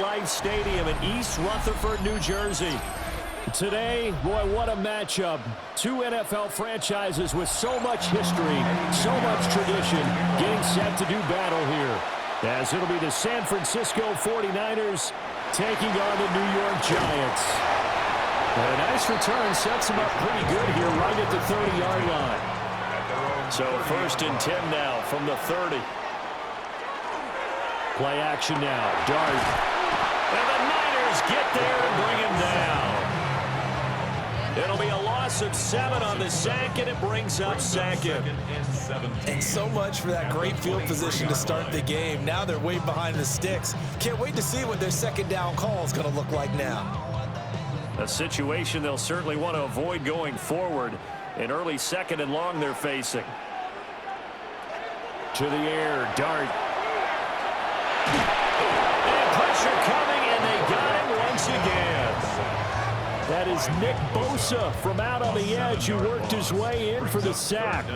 MetLife Stadium in East Rutherford, New Jersey. Today, boy, what a matchup. Two NFL franchises with so much history, so much tradition, getting set to do battle here. As it'll be the San Francisco 49ers taking on the New York Giants. And a nice return sets them up pretty good here right at the 30-yard line. So 1st and 10 now from the 30. Play action now. Dart. And the Niners get there and bring him down. It'll be a loss of 7 on the sack, and it brings up 2nd. And so much for that great field position to start the game. Now they're way behind the sticks. Can't wait to see what their second down call is going to look like now. A situation they'll certainly want to avoid going forward. An early 2nd and long they're facing. To the air, Dart. And pressure coming, and they got him once again. That is Nick Bosa from out on the edge who worked his way in for the sack.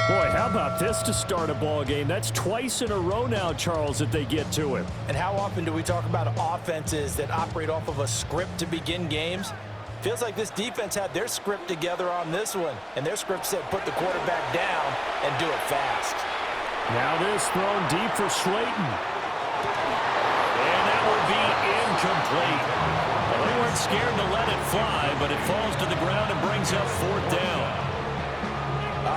Boy, how about this to start a ball game? That's twice in a row now, Charles, that they get to him. And how often do we talk about offenses that operate off of a script to begin games? Feels like this defense had their script together on this one, and their script said put the quarterback down and do it fast. Now this thrown deep for Slayton. And that will be incomplete. Well, they weren't scared to let it fly, but it falls to the ground and brings up 4th down.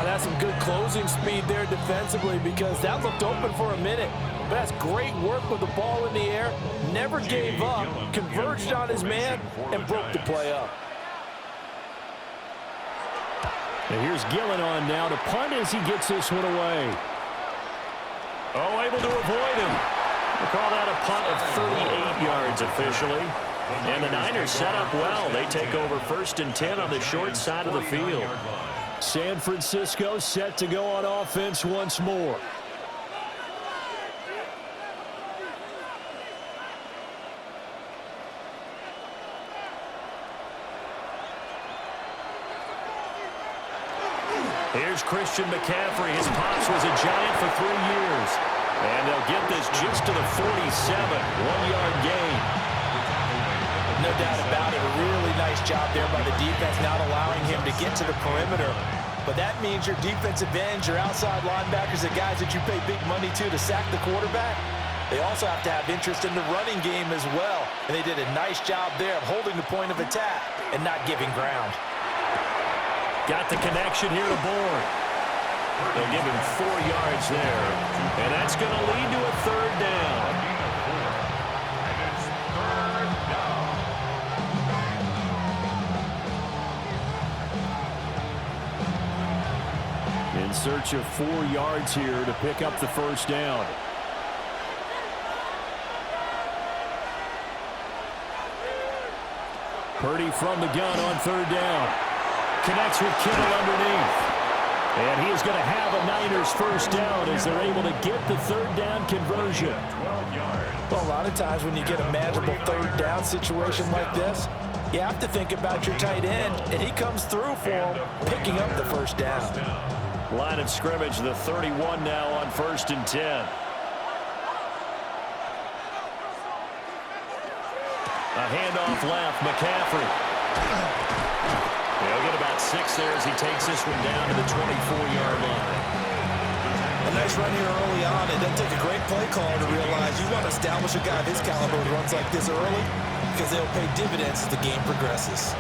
That's some good closing speed there defensively because that looked open for a minute. But that's great work with the ball in the air. Never gave up, converged on his man, and broke the play up. And here's Gillen on now to punt as he gets this one away. Oh, able to avoid him. We'll call that a punt of 38 yards officially. And the Niners set up well. They take over 1st and 10 on the short side of the field. San Francisco set to go on offense once more. Here's Christian McCaffrey. His pops was a Giant for 3 years. And they'll get this just to the 47. 1-yard gain. No doubt about it. A really nice job there by the defense, not allowing him to get to the perimeter. But that means your defensive ends, your outside linebackers, the guys that you pay big money to sack the quarterback, they also have to have interest in the running game as well. And they did a nice job there of holding the point of attack and not giving ground. Got the connection here to Bourne. They'll give him 4 yards there. And that's going to lead to a 3rd down. In search of 4 yards here to pick up the 1st down. Purdy from the gun on 3rd down. Connects with Kittle underneath. And he is going to have a Niners 1st down as they're able to get the 3rd down conversion. Well, a lot of times when you get a manageable 3rd down situation like this, you have to think about your tight end, and he comes through for him, picking up the 1st down. Line of scrimmage, the 31 now on 1st and 10. A handoff left, McCaffrey. He'll get about 6 there as he takes this one down to the 24-yard line. A nice run here early on. It doesn't take a great play caller to realize you want to establish a guy of his caliber who runs like this early because they'll pay dividends as the game progresses.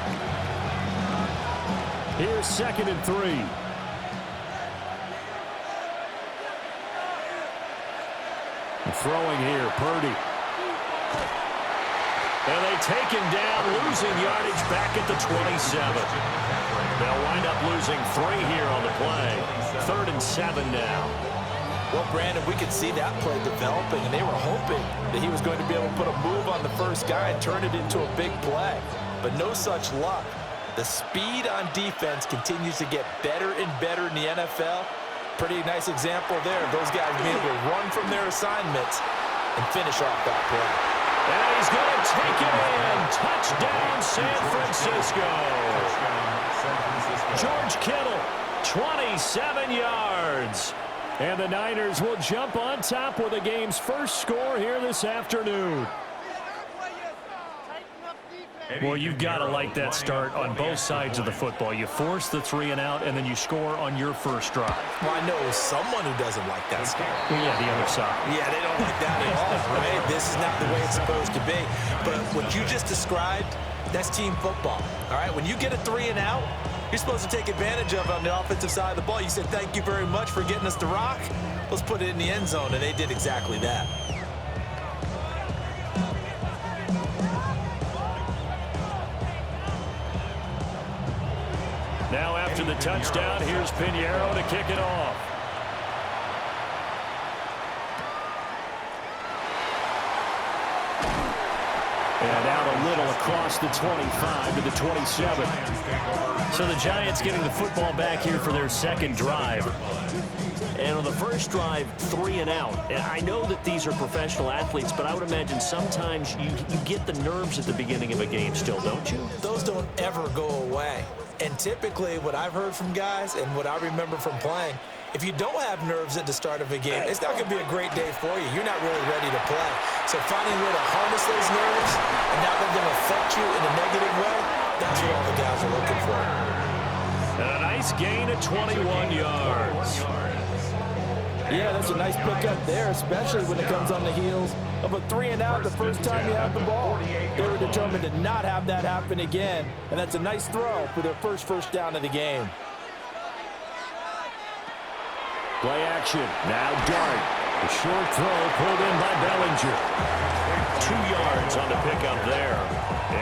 Here's 2nd and 3. Throwing here, Purdy. And they take him down, losing yardage back at the 27. They'll wind up losing 3 here on the play. 3rd and 7 now. Well, Brandon, we could see that play developing, and they were hoping that he was going to be able to put a move on the first guy and turn it into a big play. But no such luck. The speed on defense continues to get better and better in the NFL. Pretty nice example there of those guys being able to run from their assignments and finish off that play. And he's going to take it in. Touchdown, San Francisco. George Kittle, 27 yards. And the Niners will jump on top with the game's first score here this afternoon. Well, you've got to like that start on both sides of the football. You force the 3 and out, and then you score on your first drive. Well, I know someone who doesn't like that start. Well, yeah, the other side. Yeah, they don't like that at all, right? This is not the way it's supposed to be. But what you just described, that's team football, all right? When you get a 3 and out, you're supposed to take advantage of it on the offensive side of the ball. You said, thank you very much for getting us the rock. Let's put it in the end zone, and they did exactly that. Now after the touchdown, here's Pinheiro to kick it off. And out a little across the 25 to the 27. So the Giants getting the football back here for their second drive. And on the first drive, 3 and out. And I know that these are professional athletes, but I would imagine sometimes you get the nerves at the beginning of a game still, don't you? Those don't ever go away. And typically what I've heard from guys and what I remember from playing, if you don't have nerves at the start of a game, it's not going to be a great day for you. You're not really ready to play. So finding a way to harness those nerves and not let them affect you in a negative way, that's what all the guys are looking for. And a nice gain of 21 yards. Yeah, that's a nice pickup there, especially when it comes on the heels of a 3 and out the first time you have the ball. They were determined to not have that happen again, and that's a nice throw for their first down of the game. Play action. Now Dart. A short throw pulled in by Bellinger. 2 yards on the pickup there.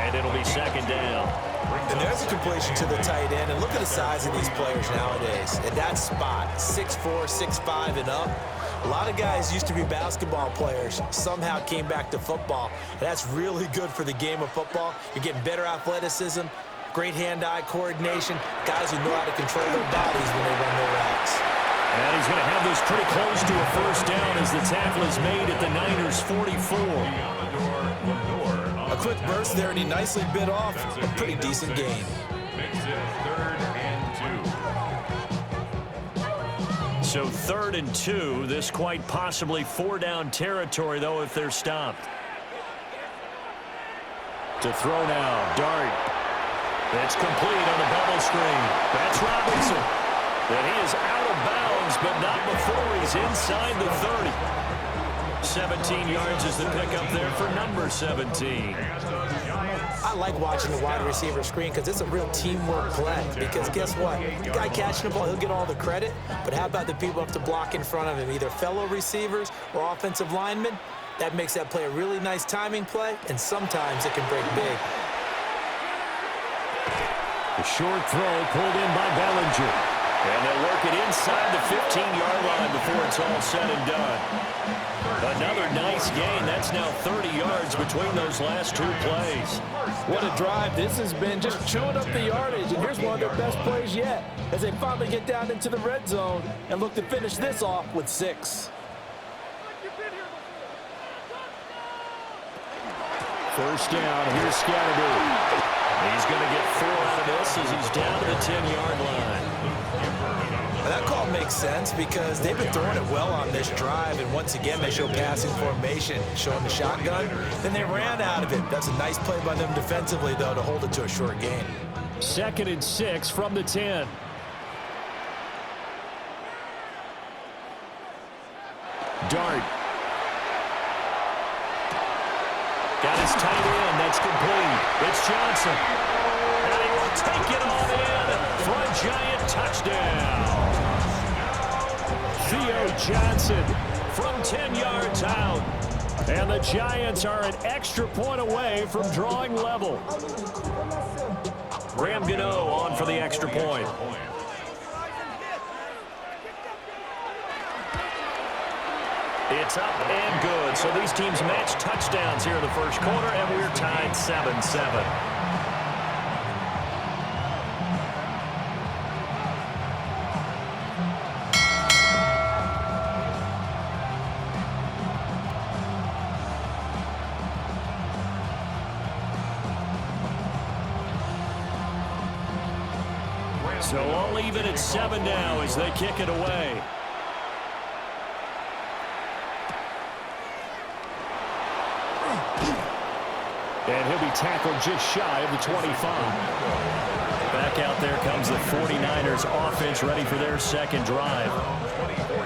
And it'll be second down. And there's a completion to the tight end. And look at the size of these players nowadays. At that spot, 6'4", 6'5", and up. A lot of guys used to be basketball players, somehow came back to football. And that's really good for the game of football. You're getting better athleticism, great hand-eye coordination, guys who know how to control their bodies when they run their routes. And he's going to have this pretty close to a first down as the tackle is made at the Niners' 44. A quick burst there, and he nicely bit off a pretty decent gain. So 3rd and 2. This quite possibly 4-down territory, though, if they're stopped. To throw now, Dart. It's complete on the bubble screen. That's Robinson. And he is out of bounds, but not before he's inside the 30. 17 yards is the pickup there for number 17. I like watching the wide receiver screen because it's a real teamwork play. Because guess what? The guy catching the ball, he'll get all the credit. But how about the people who have to block in front of him, either fellow receivers or offensive linemen? That makes that play a really nice timing play, and sometimes it can break big. The short throw pulled in by Bellinger. And they'll work it inside the 15-yard line before it's all said and done. Another nice gain. That's now 30 yards between those last 2 plays. What a drive. This has been just chewing up the yardage, and here's one of their best plays yet as they finally get down into the red zone and look to finish this off with 6. First down, here's Scatterby. He's going to get 4 out of this as he's down to the 10-yard line. Well, that call makes sense because they've been throwing it well on this drive, and once again they show passing formation, showing the shotgun. Then they ran out of it. That's a nice play by them defensively, though, to hold it to a short gain. 2nd and 6 from the 10. Dart. Got his tight end. That's complete. It's Johnson. And he will take it on in for a Giant touchdown. Theo Johnson from 10 yards out. And the Giants are an extra point away from drawing level. Graham Gano on for the extra point. It's up and good. So these teams match touchdowns here in the first quarter, and we're tied 7-7. So all even at 7 now as they kick it away. And he'll be tackled just shy of the 25. Back out there comes the 49ers offense ready for their second drive.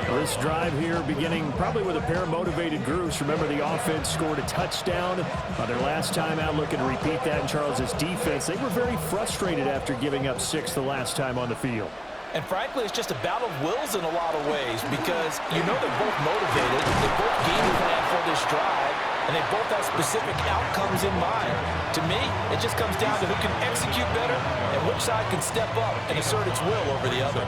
This drive here beginning probably with a pair of motivated groups. Remember, the offense scored a touchdown on their last time out, looking to repeat that in Charles's defense. They were very frustrated after giving up 6 the last time on the field. And frankly, it's just a battle of wills in a lot of ways because you know they're both motivated. They both game plan for this drive, and they both have specific outcomes in mind. To me, it just comes down to who can execute better and which side can step up and assert its will over the other.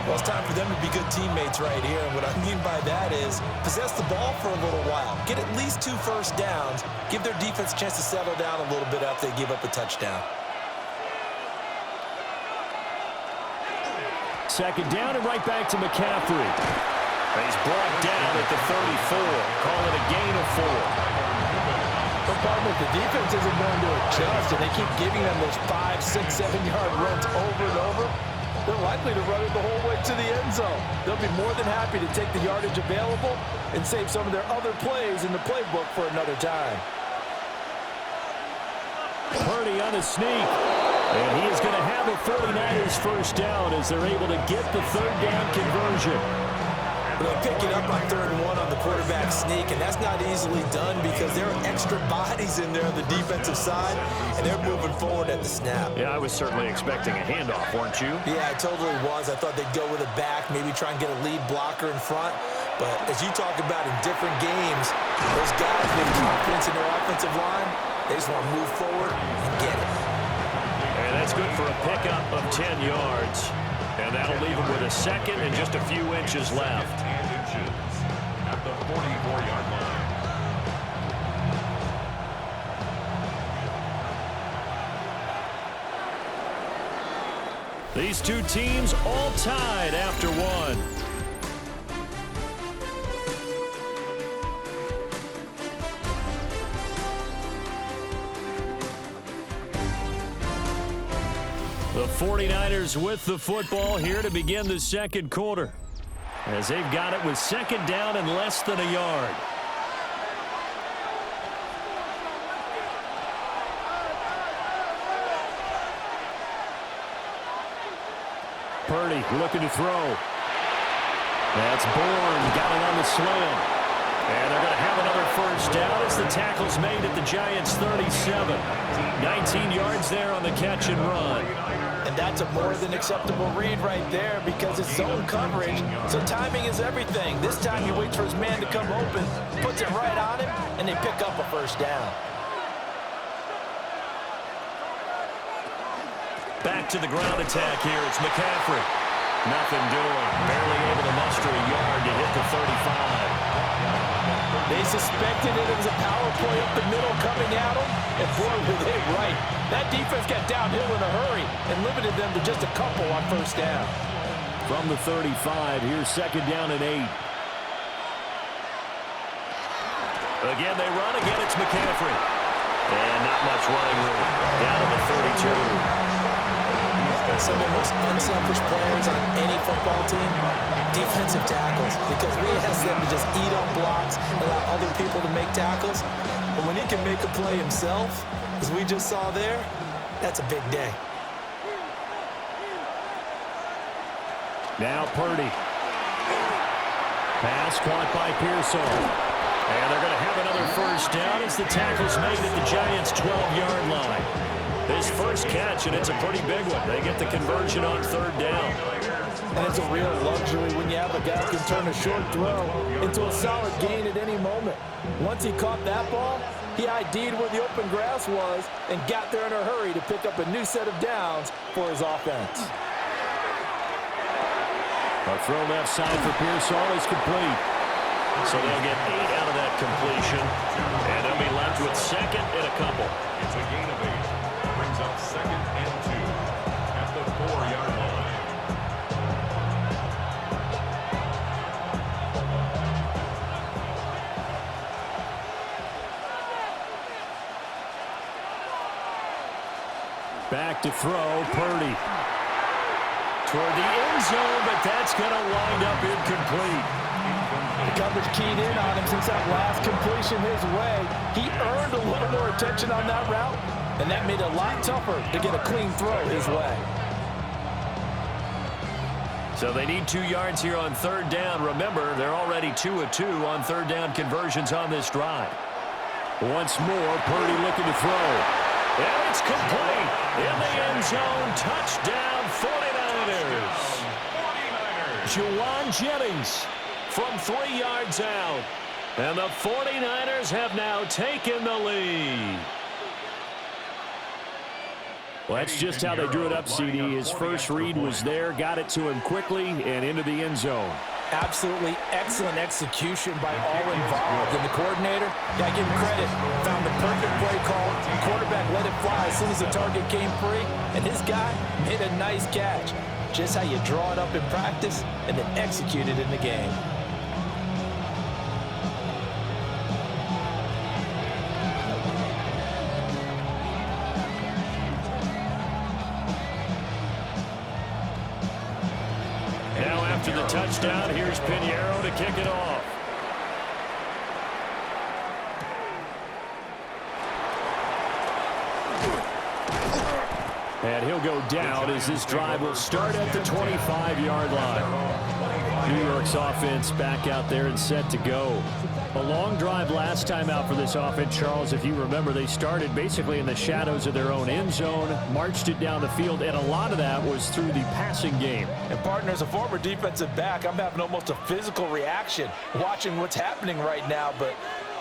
Well, it's time for them to be good teammates right here, and what I mean by that is possess the ball for a little while, get at least 2 first downs, give their defense a chance to settle down a little bit after they give up a touchdown. Second down and right back to McCaffrey. He's brought down at the 34. Call it a gain of 4. The problem with the defense isn't going to adjust, and they keep giving them those 5, 6, 7-yard runs over and over. They're likely to run it the whole way to the end zone. They'll be more than happy to take the yardage available and save some of their other plays in the playbook for another time. Purdy on a sneak. And he is going to have a 49ers first down as they're able to get the third down conversion. They pick it up on 3rd and 1 on the quarterback sneak, and that's not easily done because there are extra bodies in there on the defensive side, and they're moving forward at the snap. Yeah, I was certainly expecting a handoff, weren't you? Yeah, I totally was. I thought they'd go with a back, maybe try and get a lead blocker in front. But as you talk about in different games, those guys with confidence in their offensive line, they just want to move forward and get it. And that's good for a pickup of 10 yards. And that'll leave him with a second and just a few inches left. 10 inches at the 44-yard line. These two teams all tied after one. The 49ers with the football here to begin the second quarter, as they've got it with second down and less than a yard. Purdy looking to throw. That's Bourne, got it on the slam. And they're going to have another first down as the tackle's made at the Giants' 37. 19 yards there on the catch and run. And that's a more than acceptable read right there because it's zone coverage, so timing is everything. This time he waits for his man to come open, puts it right on him, and they pick up a first down. Back to the ground attack here. It's McCaffrey. Nothing doing. Barely able to muster a yard to hit the 35. They suspected it was a power play up the middle coming at them, and boy, were they right. That defense got downhill in a hurry and limited them to just a couple on first down. From the 35, here's second down and 8. Again, they run. Again, it's McCaffrey. And not much running room. Down to the 32. Some of the most unselfish players on any football team, defensive tackles, because we ask them to just eat up blocks, allow other people to make tackles. But when he can make a play himself, as we just saw there, that's a big day. Now Purdy. Pass caught by Pearsall. And they're going to have another first down as the tackle's made at the Giants' 12-yard line. His first catch, and it's a pretty big one. They get the conversion on third down. And it's a real luxury when you have a guy who can turn a short throw into a solid gain at any moment. Once he caught that ball, he ID'd where the open grass was and got there in a hurry to pick up a new set of downs for his offense. A throw left side for Pearsall is complete. So they'll get 8 out of that completion, and they'll be left with second and a couple. It's a gain of 8. Brings up second and 2 at the 4-yard line. Back to throw, Purdy. Toward the end zone, but that's going to wind up incomplete. The coverage keyed in on him since that last completion his way. He earned a look little more attention on that route, and that made it a lot tougher to get a clean throw his way. So they need 2 yards here on third down. Remember, they're already 2 of 2 on third down conversions on this drive. Once more, Purdy looking to throw. And it's complete. In the end zone, touchdown 49ers. Juwan Jennings from 3 yards out. And the 49ers have now taken the lead. Well, that's just how they drew it up, CD. His first read was there, got it to him quickly, and into the end zone. Absolutely excellent execution by all involved. And the coordinator, got to give him credit, found the perfect play call. The quarterback let it fly as soon as the target came free, and his guy made a nice catch. Just how you draw it up in practice and then execute it in the game. After the touchdown, here's Pinheiro to kick it off. And he'll go down as this drive will start at the 25-yard line. New York's offense back out there and set to go. A long drive last time out for this offense, Charles. If you remember, they started basically in the shadows of their own end zone, marched it down the field, and a lot of that was through the passing game. And partner, as a former defensive back, I'm having almost a physical reaction watching what's happening right now. But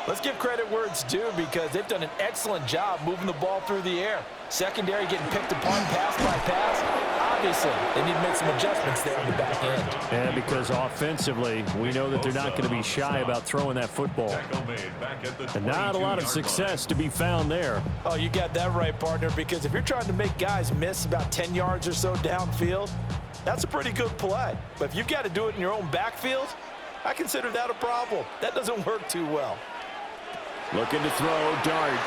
let's give credit where it's due because they've done an excellent job moving the ball through the air. Secondary getting picked apart pass by pass. Obviously, they need to make some adjustments there on the back end. And because offensively, we know that they're not going to be shy about throwing that football. And not a lot of success to be found there. Oh, you got that right, partner, because if you're trying to make guys miss about 10 yards or so downfield, that's a pretty good play. But if you've got to do it in your own backfield, I consider that a problem. That doesn't work too well. Looking to throw, dart.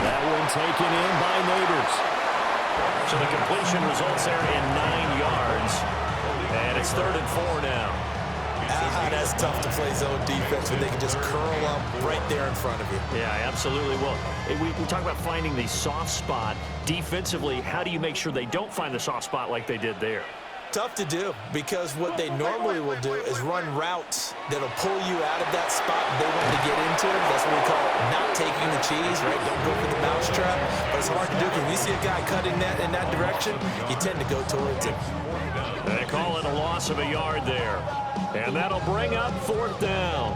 That one taken in by Neighbors. So the completion results there in 9 yards. And it's 3rd and 4 now. That's tough to play zone defense when they can just curl up right there in front of you. Yeah, absolutely. Well, we talk about finding the soft spot. Defensively, how do you make sure they don't find the soft spot like they did there? Tough to do because what they normally will do is run routes that'll pull you out of that spot they want to get into. That's what we call not taking the cheese, right? Don't go for the mousetrap. But it's hard to do because when you see a guy cutting that in that direction, you tend to go towards it. They call it a loss of a yard there. And that'll bring up 4th down.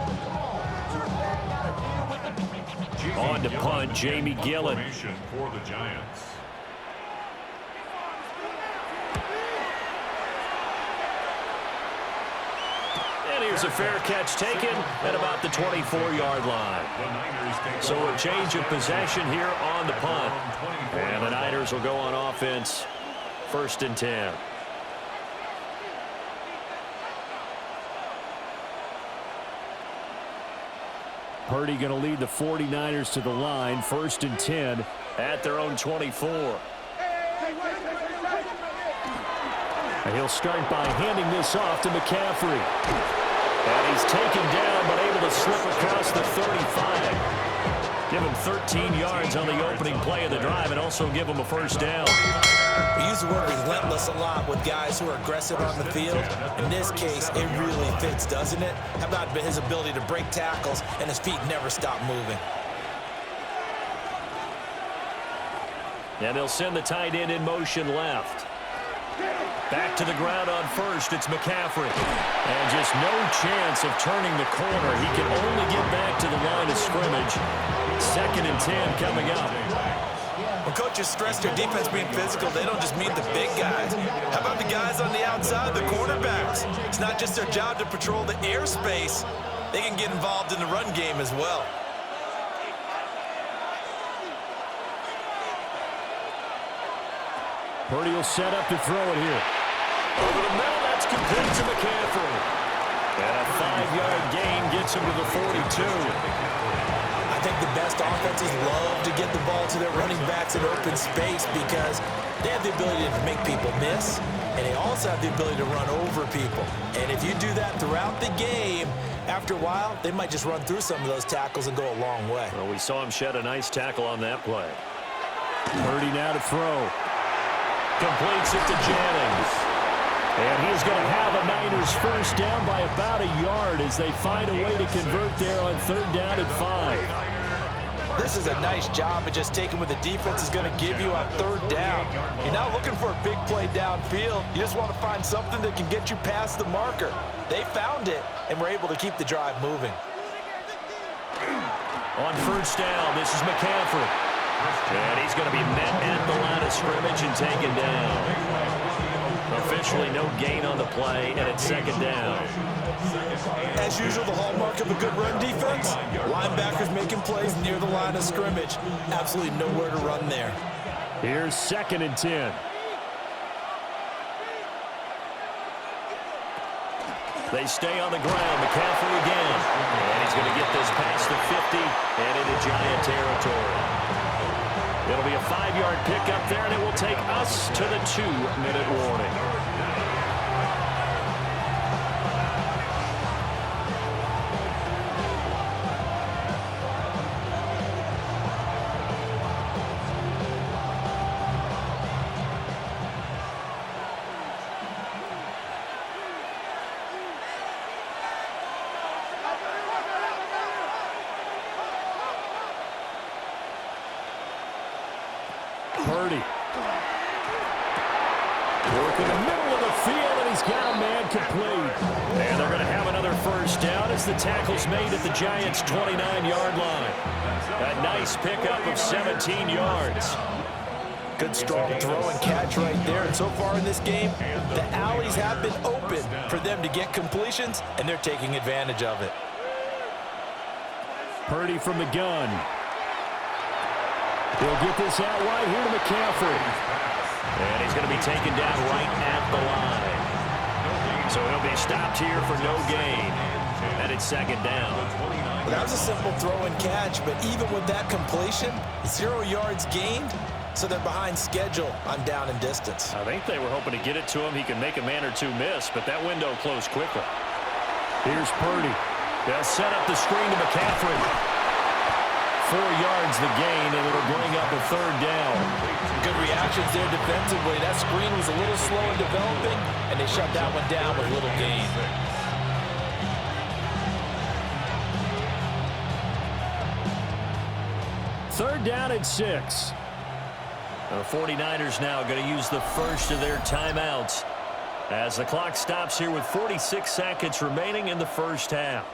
On to punt, Jamie Gillen. For the Giants. And here's a fair catch taken at about the 24-yard line. So a change of possession here on the punt. And the Niners will go on offense, 1st and 10. Purdy going to lead the 49ers to the line, 1st and 10 at their own 24. And he'll start by handing this off to McCaffrey. And he's taken down, but able to slip across the 35. Give him 13 yards on the opening play of the drive and also give him a 1st down. We use the word relentless a lot with guys who are aggressive on the field. In this case, it really fits, doesn't it? How about his ability to break tackles and his feet never stop moving? And they'll send the tight end in motion left. Back to the ground on 1st, it's McCaffrey. And just no chance of turning the corner. He can only get back to the line of scrimmage. 2nd and 10 coming up. When coaches stress their defense being physical, they don't just mean the big guys. How about the guys on the outside, the quarterbacks? It's not just their job to patrol the airspace. They can get involved in the run game as well. Purdy will set up to throw it here. Over the middle, that's complete to McCaffrey. And a 5-yard gain gets him to the 42. I think the best offenses love to get the ball to their running backs in open space because they have the ability to make people miss, and they also have the ability to run over people. And if you do that throughout the game, After a while, they might just run through some of those tackles and go a long way. Well, we saw him shed a nice tackle on that play. Purdy now to throw. Completes it to Jennings. And he's going to have a Niners first down by about a yard as they find a way to convert there on 3rd down and 5. This is a nice job of just taking what the defense is going to give you on 3rd down. You're not looking for a big play downfield. You just want to find something that can get you past the marker. They found it and were able to keep the drive moving. On 1st down, this is McCaffrey. And he's going to be met at the line of scrimmage and taken down. Officially no gain on the play, and it's 2nd down. As usual, the hallmark of a good run defense, linebackers making plays near the line of scrimmage. Absolutely nowhere to run there. Here's 2nd and 10. They stay on the ground. McCaffrey again. And he's going to get this past the 50 and into Giant territory. It'll be a 5-yard pickup there, and it will take us to the 2-minute warning. Purdy. Work in the middle of the field, and he's got a man complete. And they're going to have another first down as the tackle's made at the Giants' 29-yard line. A nice pickup of 17 yards. Good strong throw and catch right there. And so far in this game, the alleys have been open for them to get completions, and they're taking advantage of it. Purdy from the gun. He'll get this out wide here to McCaffrey. And he's going to be taken down right at the line. So he'll be stopped here for no gain. And it's 2nd down. Well, that was a simple throw and catch, but even with that completion, 0 yards gained, so they're behind schedule on down and distance. I think they were hoping to get it to him. He can make a man or two miss, but that window closed quickly. Here's Purdy. They'll set up the screen to McCaffrey. 4 yards the gain, and it'll bring up a 3rd down. Good reactions there defensively. That screen was a little slow in developing, and they shut that one down with little gain. Third down and 6. The 49ers now going to use the first of their timeouts as the clock stops here with 46 seconds remaining in the first half.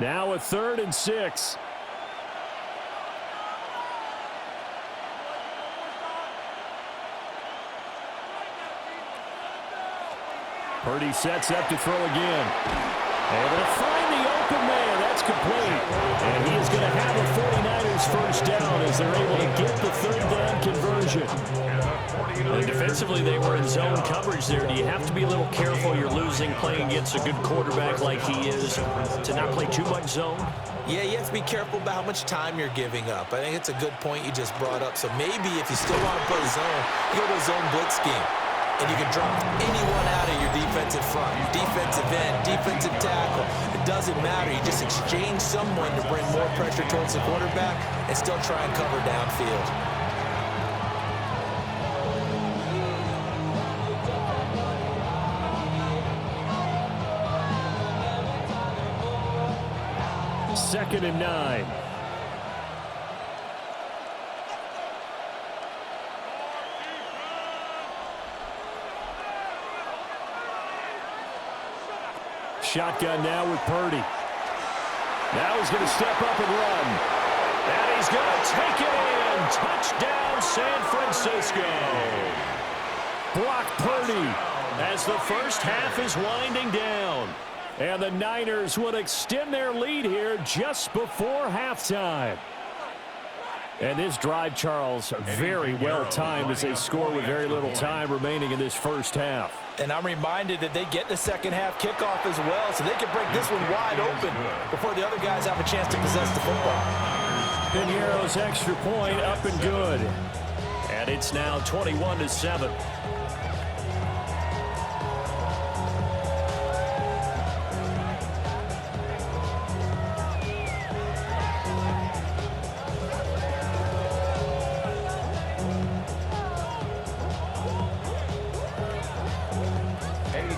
Now a 3rd and 6. Purdy sets up to throw again. Able to find the open man. That's complete. And he is going to have a 49ers first down as they're able to get the 3rd down conversion. And defensively, they were in zone coverage there. Do you have to be a little careful? You're losing playing against a good quarterback like he is to not play too much zone? Yeah, you have to be careful about how much time you're giving up. I think it's a good point you just brought up. So maybe if you still want to play zone, you go to a zone blitz scheme. And you can drop anyone out of your defensive front, defensive end, defensive tackle. It doesn't matter. You just exchange someone to bring more pressure towards the quarterback and still try and cover downfield. Second and 9. Shotgun now with Purdy. Now he's going to step up and run. And he's going to take it in. Touchdown, San Francisco. Brock Purdy as the first half is winding down. And the Niners would extend their lead here just before halftime. And this drive, Charles, very well timed as they score with very little time remaining in this first half. And I'm reminded that they get the second half kickoff as well, so they can break this one wide open before the other guys have a chance to possess the football. Piñeiro's extra point up and good. And it's now 21-7.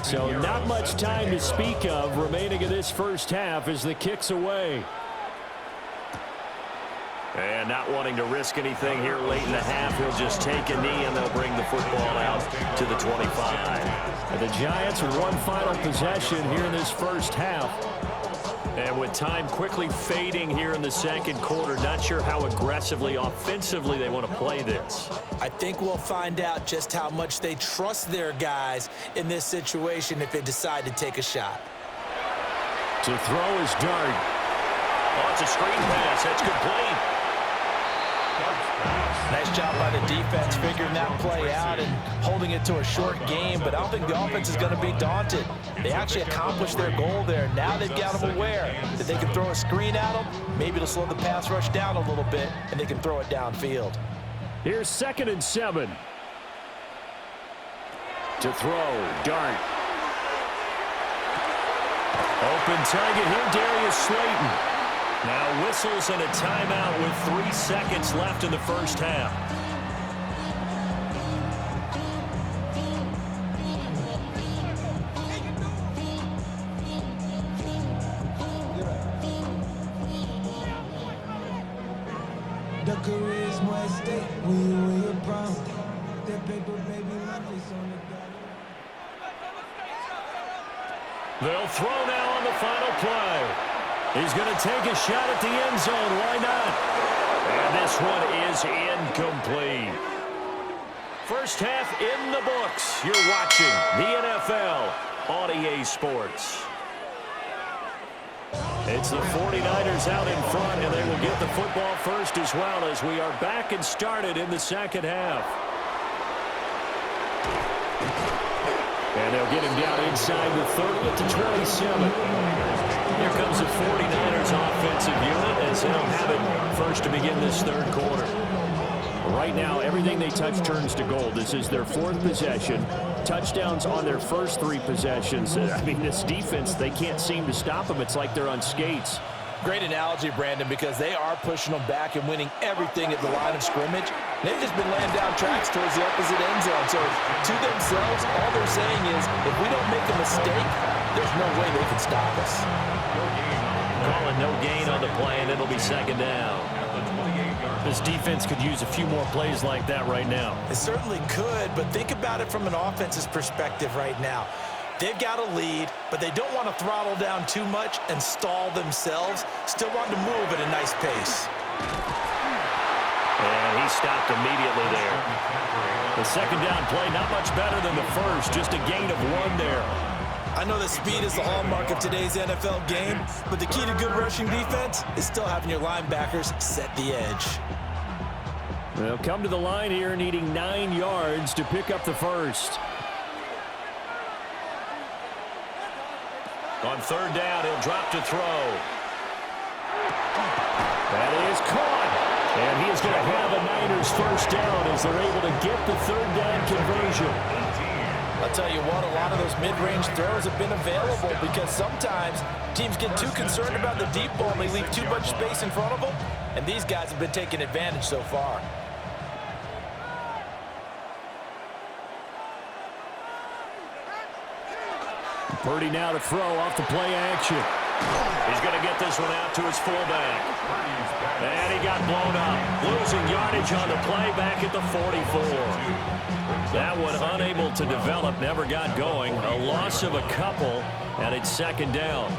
So not much time to speak of remaining in this first half as the kick's away. And not wanting to risk anything here late in the half, he'll just take a knee and they'll bring the football out to the 25. And the Giants with one final possession here in this first half. And with time quickly fading here in the second quarter, not sure how aggressively, offensively they want to play this. I think we'll find out just how much they trust their guys in this situation if they decide to take a shot. To throw is Dart. Oh, it's a screen pass. That's complete. Nice job by the defense figuring that play out and holding it to a short game, but I don't think the offense is going to be daunted. They actually accomplished their goal there. Now they've got them aware that they can throw a screen at them. Maybe it'll slow the pass rush down a little bit, and they can throw it downfield. Here's 2nd and 7. To throw, Dart. Open target here, Darius Slayton. Now whistles and a timeout with 3 seconds left in the first half. The career's more at stake when you win your brown. That paper, baby, money's on the dollar. They'll throw now on the final play. He's going to take a shot at the end zone. Why not? And this one is incomplete. First half in the books. You're watching the NFL on EA Sports. It's the 49ers out in front, and they will get the football first as well as we are back and started in the second half. And they'll get him down inside the 30 at the 27. Here comes the 49ers offensive unit as they'll have it first to begin this third quarter. Right now, everything they touch turns to gold. This is their 4th possession. Touchdowns on their first 3 possessions. I mean, this defense, they can't seem to stop them. It's like they're on skates. Great analogy, Brandon, because they are pushing them back and winning everything at the line of scrimmage. They've just been laying down tracks towards the opposite end zone. So to themselves, all they're saying is, if we don't make a mistake, there's no way they can stop us. Calling no gain on the play, and it'll be second down. This defense could use a few more plays like that right now. It certainly could, but think about it from an offense's perspective right now. They've got a lead, but they don't want to throttle down too much and stall themselves. Still want to move at a nice pace. And he stopped immediately there. The second down play, not much better than the first, just a gain of 1 there. I know that speed is the hallmark of today's NFL game, but the key to good rushing defense is still having your linebackers set the edge. They'll come to the line here needing 9 yards to pick up the first. On third down, he'll drop to throw. That is caught. And he is going to have a Niners first down as they're able to get the third down conversion. I'll tell you what, a lot of those mid-range throws have been available because sometimes teams get too concerned about the deep ball and they leave too much space in front of them, and these guys have been taking advantage so far. Purdy now to throw off the play action. He's going to get this one out to his fullback. And he got blown up. Losing yardage on the play back at the 44. That one unable to develop, never got going. A loss of a couple, and it's second down.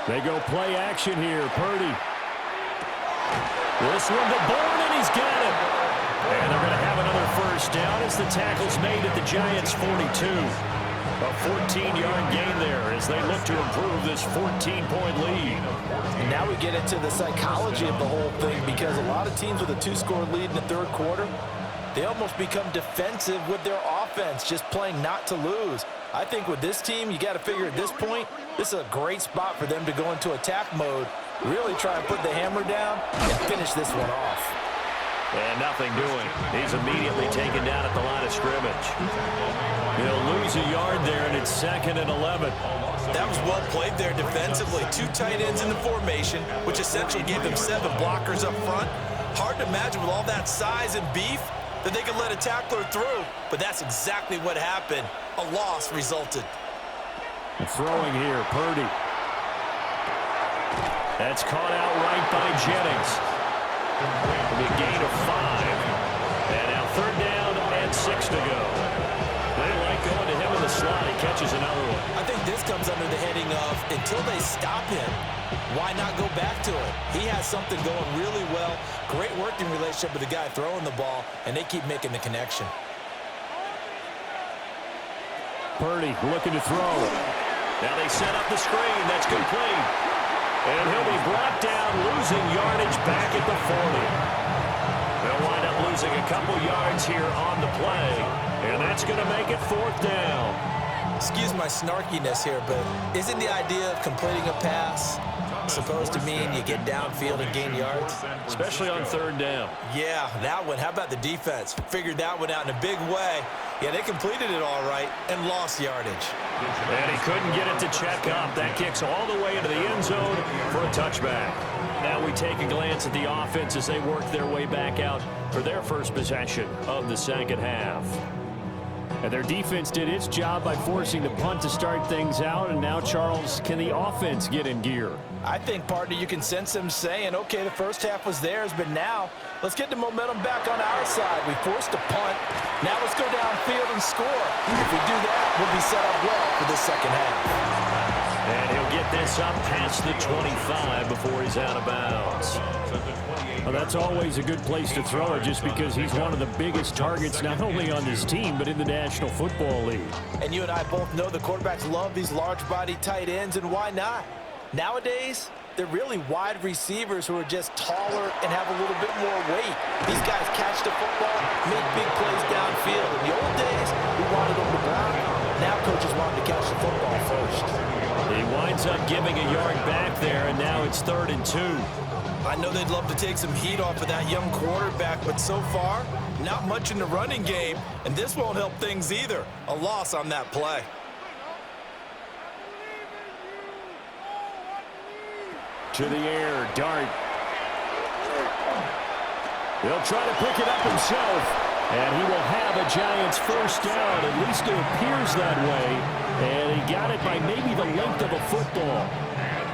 They go play action here. Purdy. This one to Bourne, and he's got it. And they're going to have another first down as the tackle's made at the Giants' 42. A 14-yard gain there as they look to improve this 14-point lead. And now we get into the psychology of the whole thing, because a lot of teams with a 2-score lead in the third quarter, they almost become defensive with their offense, just playing not to lose. I think with this team, you got to figure at this point, this is a great spot for them to go into attack mode, really try and put the hammer down and finish this one off. And nothing doing. He's immediately taken down at the line of scrimmage. He'll lose a yard there, and it's 2nd and 11. That was well played there defensively. 2 tight ends in the formation, which essentially gave them 7 blockers up front. Hard to imagine with all that size and beef that they could let a tackler through, but that's exactly what happened. A loss resulted. Throwing here, Purdy. That's caught out right by Jennings. The gain of 5. And now 3rd down and 6 to go. They like going to him in the slot. He catches another one. I think this comes under the heading of, until they stop him, why not go back to it? He has something going really well. Great working relationship with the guy throwing the ball, and they keep making the connection. Purdy looking to throw. Now they set up the screen. That's complete. And he'll be brought down, losing yardage back at the 40. They'll wind up losing a couple yards here on the play, and that's going to make it 4th down. Excuse my snarkiness here, but isn't the idea of completing a pass supposed to mean you get downfield and gain yards? Especially on 3rd down. Yeah, that one. How about the defense? Figured that one out in a big way. Yeah, they completed it all right and lost yardage. And he couldn't get it to check up. That kicks all the way into the end zone for a touchback. Now we take a glance at the offense as they work their way back out for their first possession of the second half. And their defense did its job by forcing the punt to start things out. And now, Charles, can the offense get in gear? I think, partner, you can sense them saying, okay, the first half was theirs, but now let's get the momentum back on our side. We forced a punt. Now let's go downfield and score. If we do that, we'll be set up well for the second half. And he'll get this up past the 25 before he's out of bounds. Well, that's always a good place to throw it, just because he's one of the biggest targets not only on this team but in the National Football League. And you and I both know the quarterbacks love these large-body tight ends, and why not? Nowadays, they're really wide receivers who are just taller and have a little bit more weight. These guys catch the football, make big plays downfield. In the old days, we wanted them to block. Now coaches want them to catch the football first. He winds up giving a yard back there, and now it's 3rd and 2. I know they'd love to take some heat off of that young quarterback, but so far, not much in the running game, and this won't help things either. A loss on that play. To the air, Dart. He'll try to pick it up himself, and he will have a Giants first down. At least it appears that way, and he got it by maybe the length of a football.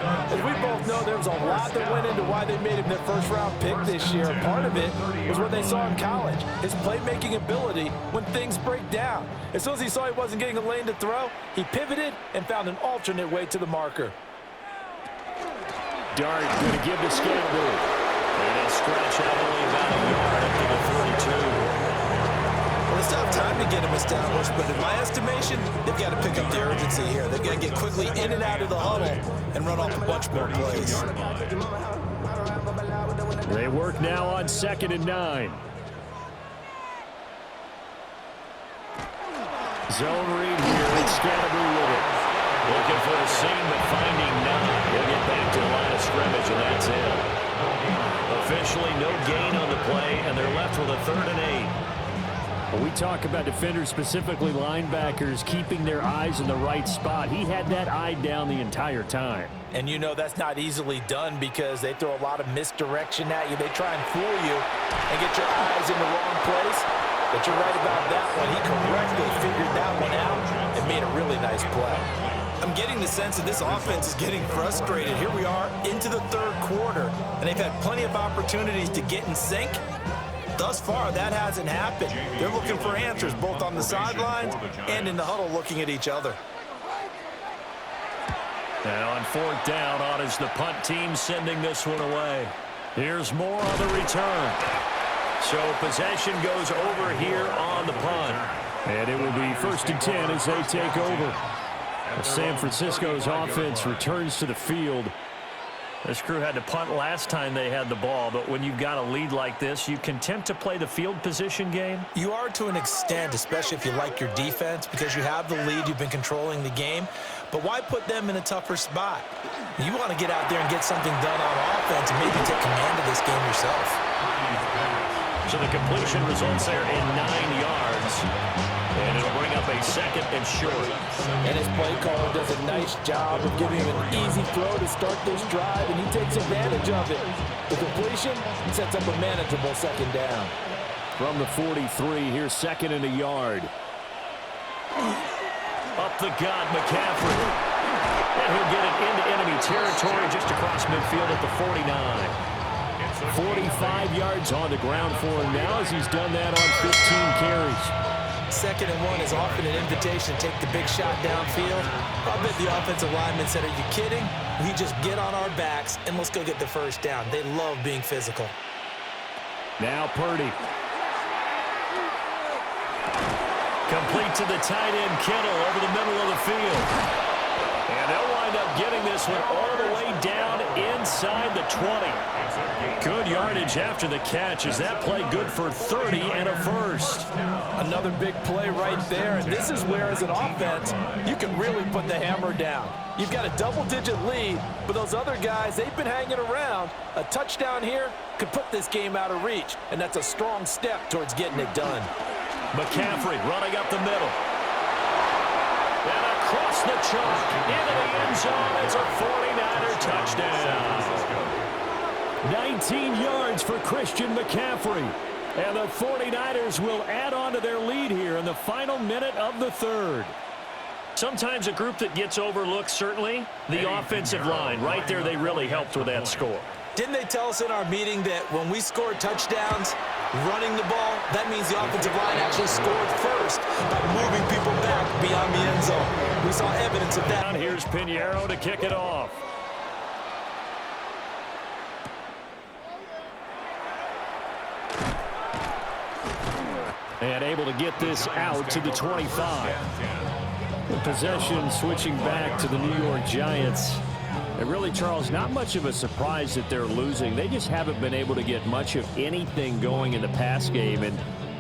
As we both know, there was a lot that went into why they made him their first-round pick this year. Part of it was what they saw in college, his playmaking ability when things break down. As soon as he saw he wasn't getting a lane to throw, he pivoted and found an alternate way to the marker. Dart going to give to Scantlebury. And he'll stretch out only about a yard up to the 42. Well, it's not time to get him established, but in my estimation, they've got to pick up the urgency here. They've got to get quickly in and out of the huddle and run off a bunch more plays. They work now on 2nd and 9. Zone read here, and Scantlebury with it. Looking for a seam, but finding none. He'll get back to the line of scrimmage, and that's it. Officially no gain on the play, and they're left with a 3rd and 8. Well, we talk about defenders, specifically linebackers, keeping their eyes in the right spot. He had that eye down the entire time. And you know that's not easily done because they throw a lot of misdirection at you. They try and fool you and get your eyes in the wrong place. But you're right about that one. He correctly figured that one out and made a really nice play. I'm getting the sense that this offense is getting frustrated. Here we are into the 3rd quarter, and they've had plenty of opportunities to get in sync. Thus far, that hasn't happened. They're looking for answers both on the sidelines and in the huddle looking at each other. Now on 4th down, on is the punt team sending this one away. Here's more on the return. So possession goes over here on the punt. And it will be 1st and 10 as they take over. San Francisco's offense returns to the field. This crew had to punt last time they had the ball, but when you've got a lead like this, you content to play the field position game? You are to an extent, especially if you like your defense, because you have the lead, you've been controlling the game. But why put them in a tougher spot? You want to get out there and get something done on offense and maybe take command of this game yourself. So the completion results there in 9 yards. And it'll bring up a 2nd and short. And his play caller does a nice job of giving him an easy throw to start this drive, and he takes advantage of it. The completion sets up a manageable 2nd down. From the 43, here's 2nd and a yard. Up the gut, McCaffrey. And he'll get it into enemy territory just across midfield at the 49. 45 yards on the ground for him now as he's done that on 15 carries. 2nd and 1 is often an invitation to take the big shot downfield. I bet the offensive lineman said, are you kidding? We just get on our backs and let's go get the 1st down. They love being physical. Now Purdy. Complete to the tight end, Kittle, over the middle of the field. And they'll wind up getting this one all the way down inside the 20. Good yardage after the catch. Is that play good for 30 and a 1st? Another big play right there, and this is where, as an offense, you can really put the hammer down. You've got a double-digit lead, but those other guys, they've been hanging around. A touchdown here could put this game out of reach, and that's a strong step towards getting it done. McCaffrey running up the middle. And across the chalk, into the end zone. It's a 49er touchdown. 19 yards for Christian McCaffrey. And the 49ers will add on to their lead here in the final minute of the 3rd. Sometimes a group that gets overlooked, certainly, the offensive line. Right there, they really helped with that score. Didn't they tell us in our meeting that when we score touchdowns, running the ball, that means the offensive line actually scored first by moving people back beyond the end zone. We saw evidence of that. Here's Pinheiro to kick it off. And able to get this out to the 25. The possession switching back to the New York Giants. And really, Charles, not much of a surprise that they're losing. They just haven't been able to get much of anything going in the pass game. And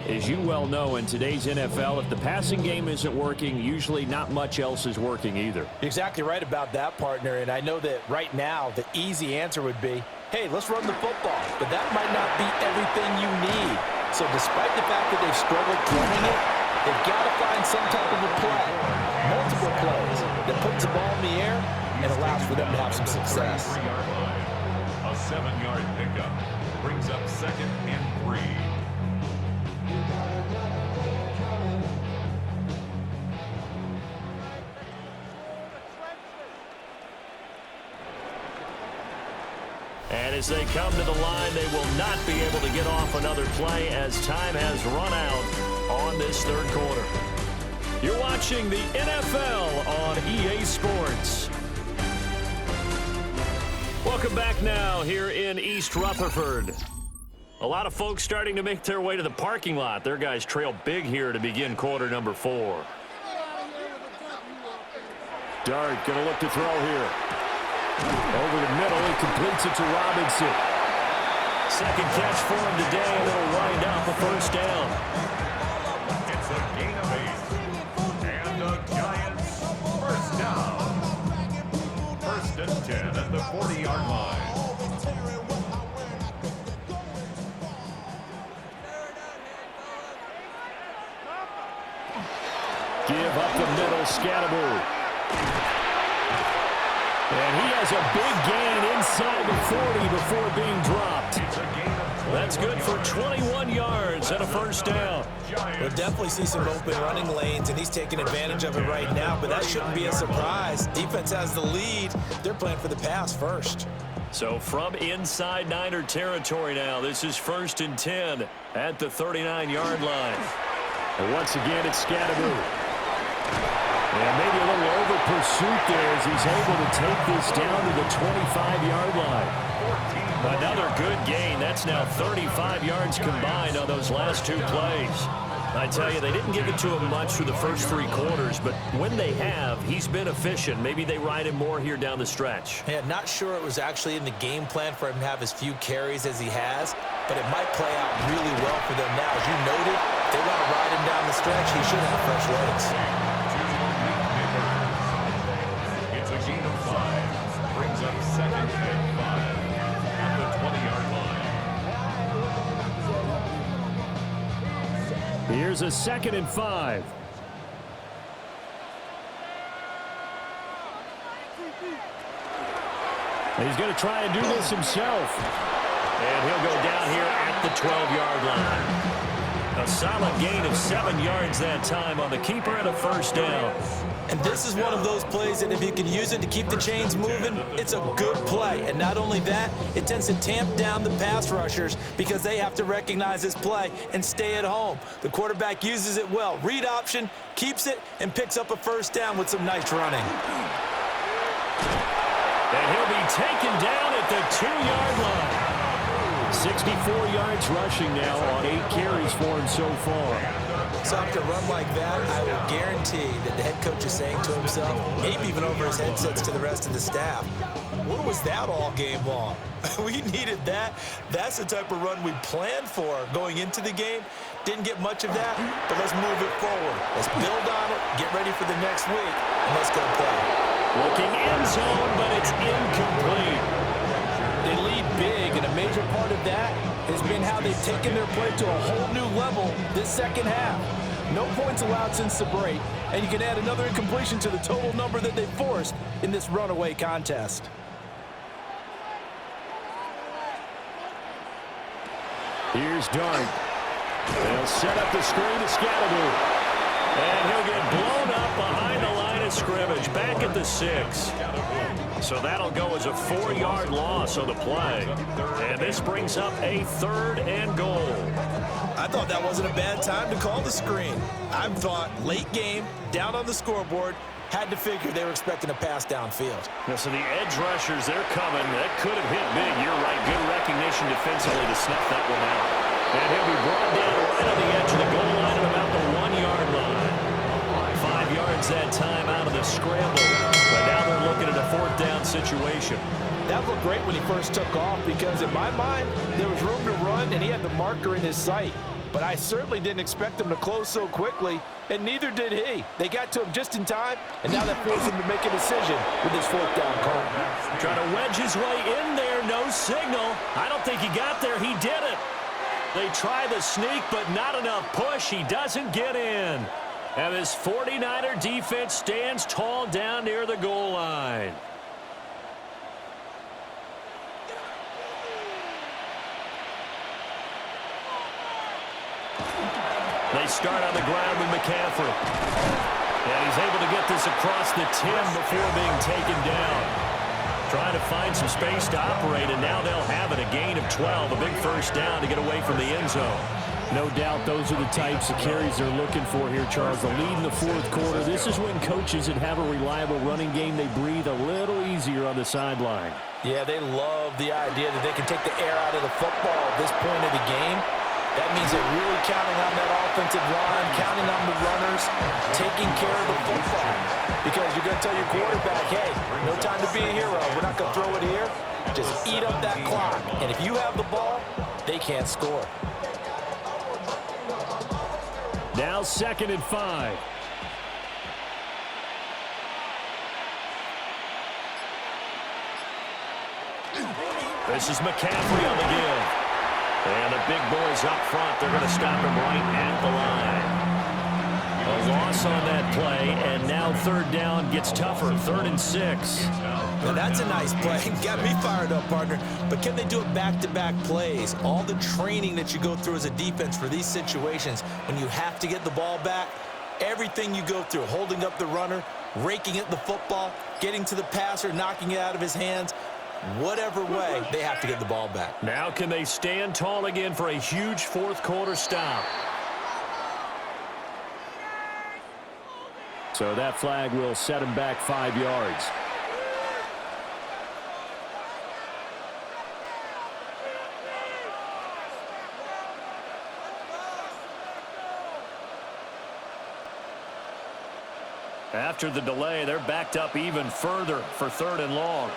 as you well know, in today's NFL, if the passing game isn't working, usually not much else is working either. You're exactly right about that, partner. And I know that right now the easy answer would be, hey, let's run the football. But that might not be everything you need. So despite the fact that they've struggled throwing it, they've got to find some type of a play, multiple plays, that puts the ball in the air and allows for them to have some success. A 7-yard pickup brings up 2nd and 3. And as they come to the line, they will not be able to get off another play as time has run out on this 3rd quarter. You're watching the NFL on EA Sports. Welcome back now here in East Rutherford. A lot of folks starting to make their way to the parking lot. Their guys trail big here to begin quarter number 4. Dart going to look to throw here. Over the middle, he completes it to Robinson. 2nd catch for him today, and it'll wind up a 1st down. It's a gain of 8. And the Giants, 1st down. 1st and 10 at the 40-yard line. Give up the middle, Scatterbo. And he has a big gain inside the 40 before being dropped. That's good for 21 yards and a 1st down. We'll definitely see some open running lanes, and he's taking advantage of it right now, but that shouldn't be a surprise. Defense has the lead. They're playing for the pass first. So from inside Niner territory now, this is 1st and 10 at the 39-yard line. And once again, it's Scatterbo. And maybe a little over pursuit there as he's able to take this down to the 25-yard line. Another good gain. That's now 35 yards combined on those last two plays. I tell you, they didn't give it to him much through the first three quarters, but when they have, he's been efficient. Maybe they ride him more here down the stretch. Yeah, not sure it was actually in the game plan for him to have as few carries as he has, but it might play out really well for them now. As you noted, if they want to ride him down the stretch, he should have fresh legs. It's a gain of 5. Brings up 2nd and 5 at the 20-yard line. Here's a 2nd and 5. And he's going to try and do this himself. And he'll go down here at the 12-yard line. A solid gain of 7 yards that time on the keeper and a first down. And this is one of those plays that if you can use it to keep the chains moving, it's a good play. And not only that, it tends to tamp down the pass rushers because they have to recognize this play and stay at home. The quarterback uses it well. Read option, keeps it, and picks up a first down with some nice running. And he'll be taken down at the 2-yard line. 64 yards rushing now on 8 carries for him so far. So after a run like that, I will guarantee that the head coach is saying to himself, maybe even over his headsets to the rest of the staff, what was that all game long? We needed that. That's the type of run we planned for going into the game. Didn't get much of that, but let's move it forward. Let's build on it, get ready for the next week, and let's go play. Looking end zone, but it's incomplete. They lead big, and a major part of that has been how they've taken their play to a whole new level this second half. No points allowed since the break, and you can add another incompletion to the total number that they forced in this runaway contest. Here's Dart. They'll set up the screen to Scalaboo. And he'll get blown up behind the line of scrimmage, back at the 6. So that'll go as a 4-yard loss on the play. And this brings up a 3rd and goal. I thought that wasn't a bad time to call the screen. I thought late game, down on the scoreboard, had to figure they were expecting a pass downfield. Now, so the edge rushers, they're coming. That could have hit big. You're right. Good recognition defensively to snuff that one out. And he'll be brought down right on the edge of the goal line at about the 1-yard line. 5 yards that time out of the scramble. But now they're looking at a 4th down situation. That looked great when he first took off because, in my mind, there was room to run and he had the marker in his sight. But I certainly didn't expect him to close so quickly, and neither did he. They got to him just in time, and now that forced him to make a decision with his 4th down call. Trying to wedge his way in there, no signal. I don't think he got there. He did it. They try the sneak, but not enough push. He doesn't get in. And this 49er defense stands tall down near the goal line. They start on the ground with McCaffrey. And he's able to get this across the 10 before being taken down. Trying to find some space to operate, and now they'll have it. A gain of 12, a big first down to get away from the end zone. No doubt those are the types of carries they're looking for here, Charles. The lead in the 4th quarter. This is when coaches that have a reliable running game, they breathe a little easier on the sideline. Yeah, they love the idea that they can take the air out of the football at this point of the game. That means they're really counting on that offensive line, counting on the runners, taking care of the football. Because you're going to tell your quarterback, hey, no time to be a hero. We're not going to throw it here. Just eat up that clock. And if you have the ball, they can't score. Now 2nd and 5. This is McCaffrey on the give. And the big boys up front, they're going to stop him right at the line. A loss on that play, and now 3rd down gets tougher, 3rd and 6. Now that's a nice play. Got me fired up, partner. But can they do it back-to-back plays? All the training that you go through as a defense for these situations, when you have to get the ball back, everything you go through, holding up the runner, raking at the football, getting to the passer, knocking it out of his hands, whatever way, they have to get the ball back. Now can they stand tall again for a huge 4th quarter stop? So that flag will set him back 5 yards. After the delay, they're backed up even further for 3rd and long.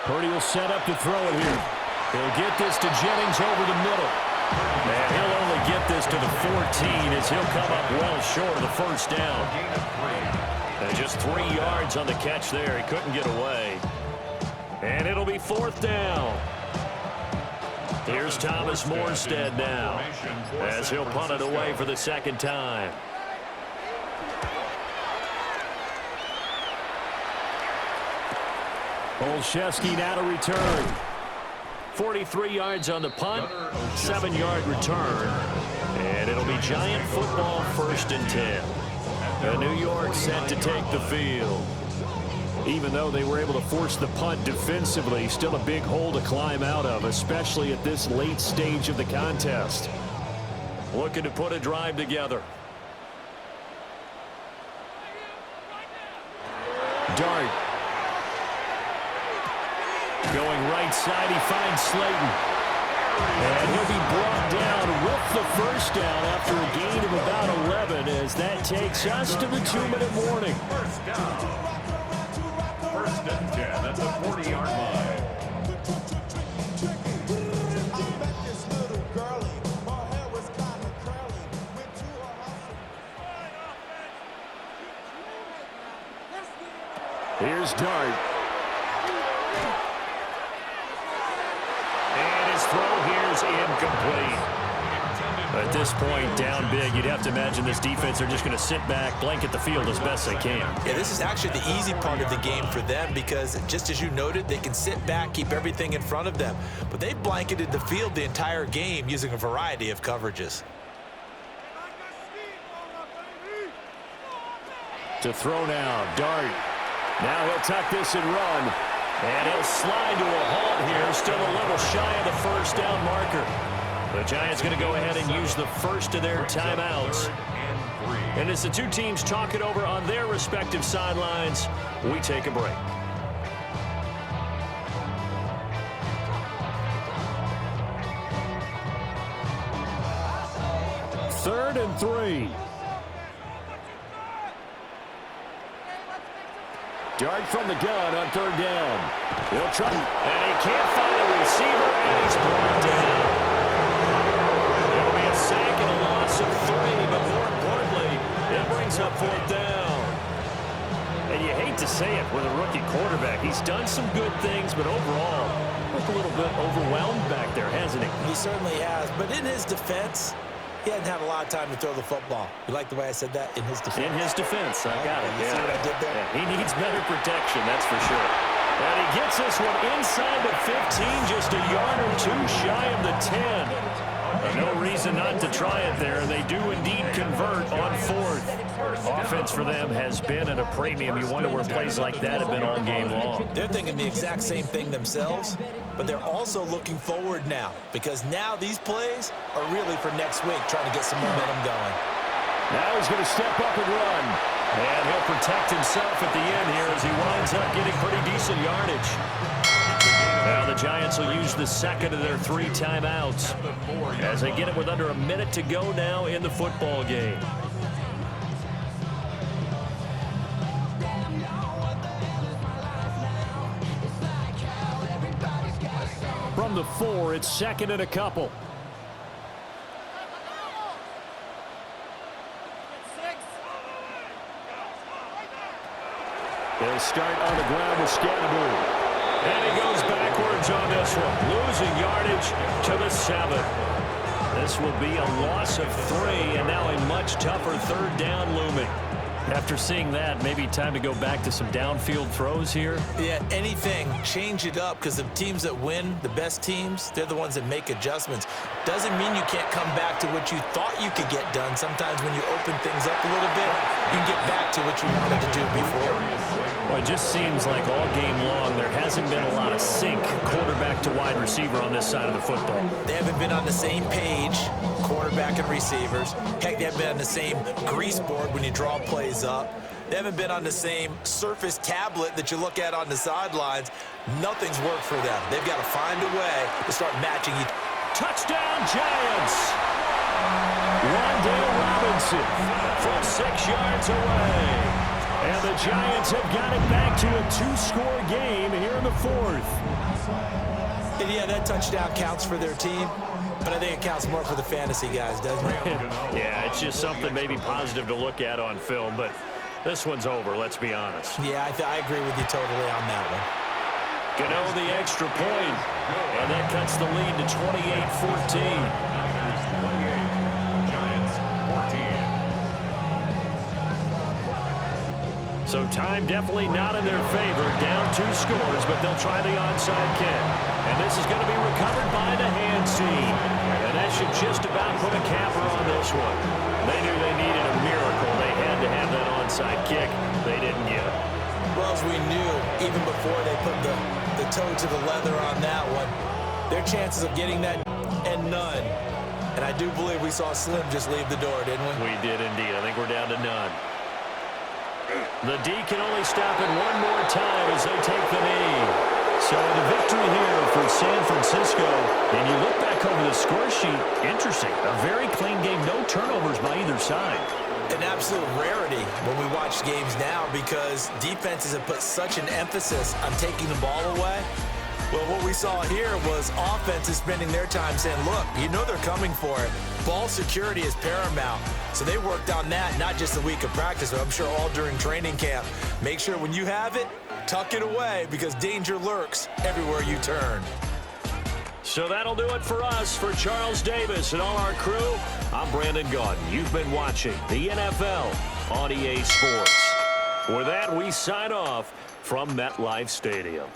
Purdy will set up to throw it here. He'll get this to Jennings over the middle. And he'll only get this to the 14 as he'll come up well short of the first down. And just 3 yards on the catch there. He couldn't get away. And it'll be 4th down. Here's Thomas Morstead now as he'll punt it away for the 2nd time. Olszewski now to return. 43 yards on the punt, 7-yard return. And it'll be Giant football 1st and 10. And New York set to take the field. Even though they were able to force the punt defensively, still a big hole to climb out of, especially at this late stage of the contest. Looking to put a drive together. Dart. Going right side, he finds Slayton. And he'll be brought down with the first down after a gain of about 11 as that takes us to the 2-minute warning. First down. 1st and 10 at the 40-yard line. Here's Dart. And his throw here's incomplete. At this point, down big, you'd have to imagine this defense are just going to sit back, blanket the field as best they can. Yeah, this is actually the easy part of the game for them because, just as you noted, they can sit back, keep everything in front of them. But they blanketed the field the entire game using a variety of coverages. To throw now, Dart. Now he'll tuck this and run. And he'll slide to a halt here, still a little shy of the first down marker. The Giants going to go ahead and use the first of their timeouts. And as the two teams talk it over on their respective sidelines, we take a break. Third and 3. Dart from the gun on 3rd down. He'll try, and he can't find a receiver, and he's brought down. It'll be a sack and a loss of 3, but more importantly, it brings up 4th down. And you hate to say it with a rookie quarterback. He's done some good things, but overall, looked a little bit overwhelmed back there, hasn't he? He certainly has, but in his defense, he hadn't had a lot of time to throw the football. You like the way I said that? In his defense. In his defense, I got it. You see what I did there? Yeah, he needs better protection, that's for sure. And he gets this one inside the 15, just a yard or 2 shy of the 10. No reason not to try it there. They do indeed convert on 4th. Offense for them has been at a premium. You wonder where plays like that have been all game long. They're thinking the exact same thing themselves, but they're also looking forward now because now these plays are really for next week, trying to get some momentum going. Now he's going to step up and run. And he'll protect himself at the end here as he winds up getting pretty decent yardage. Now the Giants will use the 2nd of their 3 timeouts as they get it with under a minute to go now in the football game. From the 4, it's 2nd and a couple. They'll start on the ground with Scatterbury. And he goes backwards on this one, losing yardage to the 7. This will be a loss of 3, and now a much tougher 3rd down looming. After seeing that, maybe time to go back to some downfield throws here. Yeah, anything. Change it up because the teams that win, the best teams, they're the ones that make adjustments. Doesn't mean you can't come back to what you thought you could get done. Sometimes when you open things up a little bit, you can get back to what you wanted to do before. Well, it just seems like all game long there hasn't been a lot of sync quarterback to wide receiver on this side of the football. They haven't been on the same page. quarterback and receivers. Heck, they haven't been on the same grease board when you draw plays up. They haven't been on the same Surface tablet that you look at on the sidelines. Nothing's worked for them. They've got to find a way to start matching each. Touchdown, Giants! Wandale Robinson from 6 yards away. And the Giants have got it back to a 2-score game here in the 4th. And yeah, that touchdown counts for their team, but I think it counts more for the fantasy guys, doesn't it? Yeah, it's just something maybe positive to look at on film, but this one's over, let's be honest. Yeah, I agree with you totally on that one. Gano the extra point, and that cuts the lead to 28-14. So time definitely not in their favor. Down 2 scores, but they'll try the onside kick. And this is going to be recovered by the hands team. And that should just about put a capper on this one. They knew they needed a miracle. They had to have that onside kick. They didn't get it. Well, as we knew, even before they put the toe to the leather on that one, their chances of getting that, and none. And I do believe we saw Slim just leave the door, didn't we? We did indeed. I think we're down to none. The D can only stop it one more time as they take the knee. So the victory here for San Francisco. And you look back over the score sheet, interesting. A very clean game, no turnovers by either side. An absolute rarity when we watch games now because defenses have put such an emphasis on taking the ball away. Well, what we saw here was offenses spending their time saying, look, you know they're coming for it. Ball security is paramount. So they worked on that, not just a week of practice, but I'm sure all during training camp. Make sure when you have it, tuck it away because danger lurks everywhere you turn. So that'll do it for us. For Charles Davis and all our crew, I'm Brandon Gaudin. You've been watching the NFL on EA Sports. With that, we sign off from MetLife Stadium.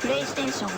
PlayStation